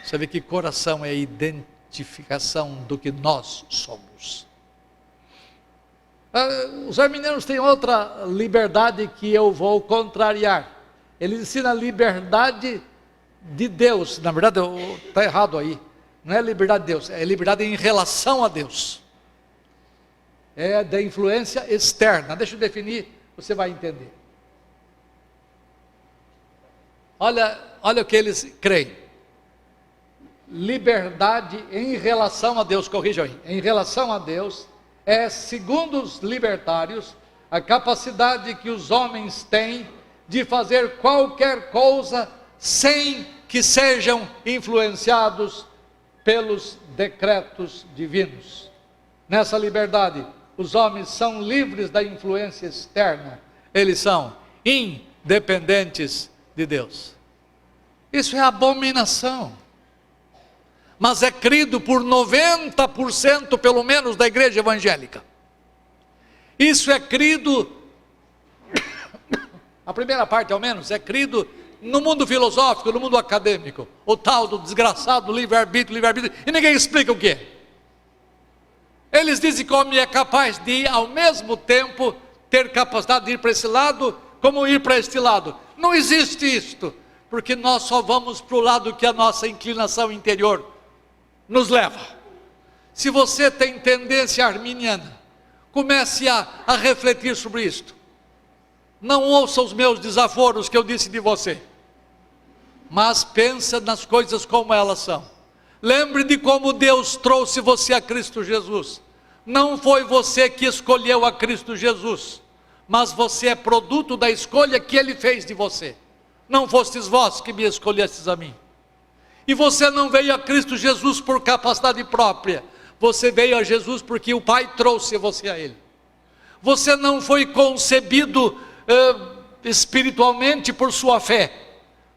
você vê que coração é a identificação do que nós somos. Os arminianos têm outra liberdade que eu vou contrariar. Eles ensinam a liberdade de Deus. Na verdade, está errado aí. Não é liberdade de Deus, é liberdade em relação a Deus. É da influência externa. Deixa eu definir, você vai entender. Olha o que eles creem. Liberdade em relação a Deus, corrijam aí. Em relação a Deus, é, segundo os libertários, a capacidade que os homens têm de fazer qualquer coisa sem que sejam influenciados pelos decretos divinos. Nessa liberdade, os homens são livres da influência externa, eles são independentes de Deus. Isso é abominação, mas é crido por 90% pelo menos da igreja evangélica. Isso é crido, a primeira parte ao menos, é crido no mundo filosófico, no mundo acadêmico, o tal do desgraçado livre-arbítrio, e ninguém explica o que é. Eles dizem que o homem é capaz de, ao mesmo tempo, ter capacidade de ir para esse lado, como ir para este lado. Não existe isto, porque nós só vamos para o lado que a nossa inclinação interior nos leva. Se você tem tendência arminiana, comece a refletir sobre isto. Não ouça os meus desaforos que eu disse de você, mas pensa nas coisas como elas são. Lembre de como Deus trouxe você a Cristo Jesus. Não foi você que escolheu a Cristo Jesus, mas você é produto da escolha que Ele fez de você. Não fostes vós que me escolhestes a mim. E você não veio a Cristo Jesus por capacidade própria, você veio a Jesus porque o Pai trouxe você a Ele. Você não foi concebido espiritualmente por sua fé.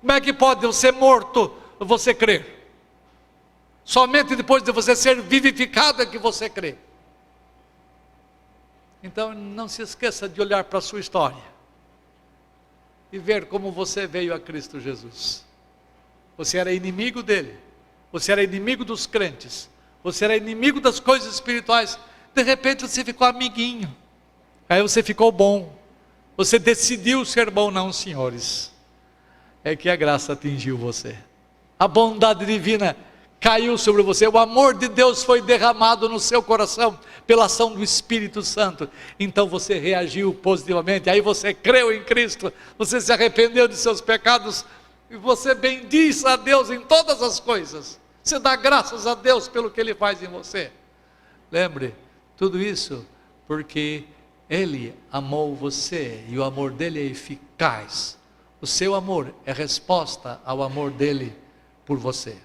Como é que pode você morto, você crer? Somente depois de você ser vivificado é que você crê. Então não se esqueça de olhar para a sua história e ver como você veio a Cristo Jesus. Você era inimigo dele, você era inimigo dos crentes, você era inimigo das coisas espirituais. De repente você ficou amiguinho, aí você ficou bom, você decidiu ser bom. Não, senhores, é que a graça atingiu você, a bondade divina caiu sobre você, o amor de Deus foi derramado no seu coração, pela ação do Espírito Santo, então você reagiu positivamente, aí você creu em Cristo, você se arrependeu de seus pecados, e você bendiz a Deus em todas as coisas, você dá graças a Deus pelo que Ele faz em você. Lembre, tudo isso porque Ele amou você, e o amor dele é eficaz, o seu amor é resposta ao amor dele por você.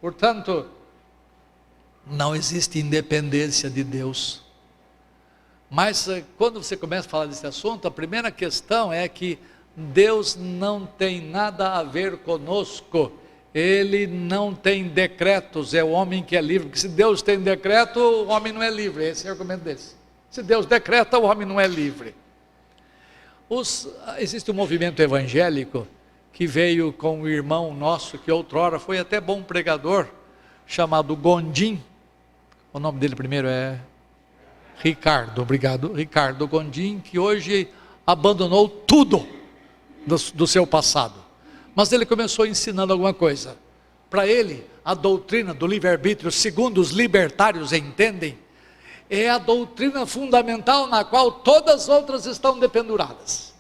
Portanto, não existe independência de Deus. Mas quando você começa a falar desse assunto, a primeira questão é que Deus não tem nada a ver conosco. Ele não tem decretos, é o homem que é livre. Porque se Deus tem decreto, o homem não é livre. Esse é o argumento desse. Se Deus decreta, o homem não é livre. Existe um movimento evangélico que veio com um irmão nosso, que outrora foi até bom pregador, chamado Gondim. O nome dele primeiro é Ricardo, obrigado, Ricardo Gondim, que hoje abandonou tudo do seu passado. Mas ele começou ensinando alguma coisa. Para ele, a doutrina do livre-arbítrio, segundo os libertários entendem, é a doutrina fundamental na qual todas as outras estão dependuradas.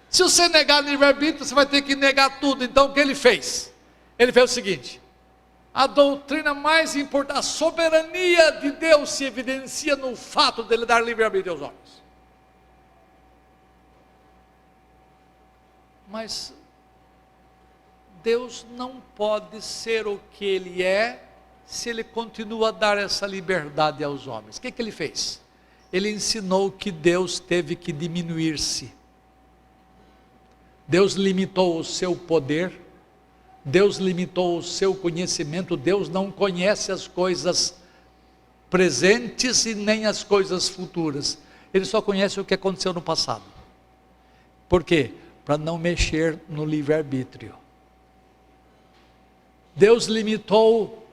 Se você negar livre-arbítrio, você vai ter que negar tudo. Então o que ele fez? Ele fez o seguinte: A doutrina mais importante, a soberania de Deus se evidencia no fato dele dar livre-arbítrio aos homens. Mas Deus não pode ser o que Ele é, se Ele continua a dar essa liberdade aos homens. O que Ele fez? Ele ensinou que Deus teve que diminuir-se. Deus limitou o seu poder, Deus limitou o seu conhecimento. Deus não conhece as coisas presentes e nem as coisas futuras. Ele só conhece o que aconteceu no passado. Por quê? Para não mexer no livre-arbítrio. Deus limitou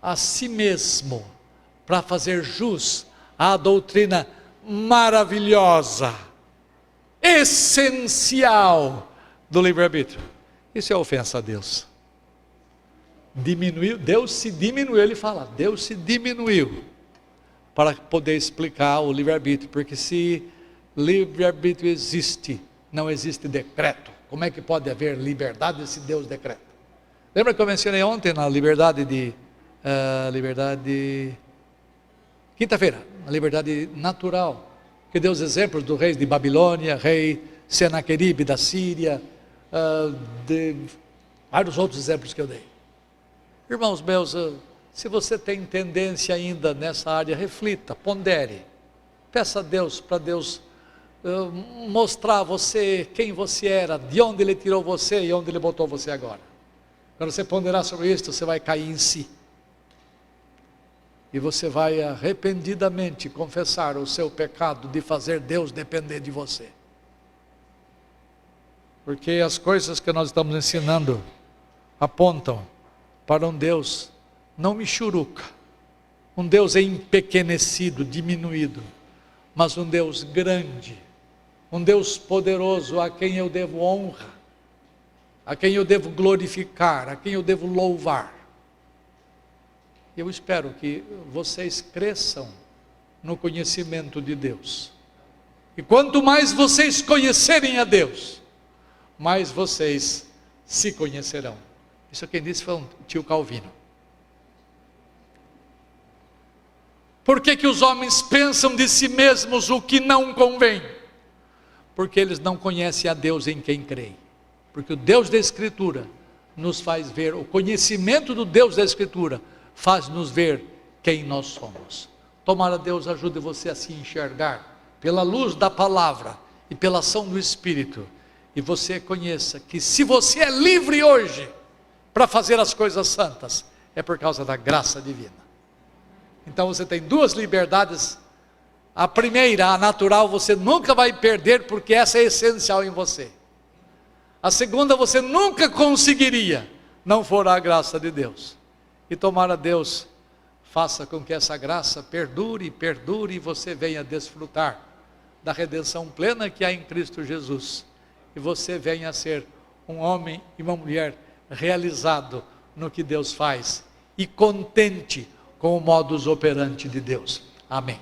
a si mesmo para fazer jus à doutrina maravilhosa, essencial do livre-arbítrio. Isso é ofensa a Deus. Diminuiu, Deus se diminuiu, ele fala, Deus se diminuiu para poder explicar o livre-arbítrio, porque se livre-arbítrio existe, não existe decreto. Como é que pode haver liberdade se Deus decreta? Lembra que eu mencionei ontem na quinta-feira, a liberdade natural, que deu os exemplos do rei de Babilônia, rei Senaqueribe da Síria, de vários outros exemplos que eu dei. Irmãos meus, se você tem tendência ainda nessa área, reflita, pondere, peça a Deus, para Deus mostrar a você quem você era, de onde Ele tirou você e onde Ele botou você agora. Quando você ponderar sobre isso, você vai cair em si. E você vai arrependidamente confessar o seu pecado de fazer Deus depender de você. Porque as coisas que nós estamos ensinando apontam para um Deus não michuruca, um Deus empequenecido, diminuído, mas um Deus grande, um Deus poderoso a quem eu devo honra, a quem eu devo glorificar, a quem eu devo louvar. Eu espero que vocês cresçam no conhecimento de Deus. E quanto mais vocês conhecerem a Deus, mais vocês se conhecerão. Isso quem disse foi um tio Calvino. Por que que os homens pensam de si mesmos o que não convém? Porque eles não conhecem a Deus em quem creem. Porque o Deus da Escritura nos faz ver, o conhecimento do Deus da Escritura faz-nos ver quem nós somos. Tomara Deus ajude você a se enxergar pela luz da palavra e pela ação do Espírito, e você conheça que se você é livre hoje para fazer as coisas santas, é por causa da graça divina. Então você tem duas liberdades. A primeira, a natural, você nunca vai perder, porque essa é essencial em você. A segunda, você nunca conseguiria, não for a graça de Deus. E tomara Deus faça com que essa graça perdure, e você venha desfrutar da redenção plena que há em Cristo Jesus. E você venha a ser um homem e uma mulher realizado no que Deus faz, e contente com o modus operandi de Deus. Amém.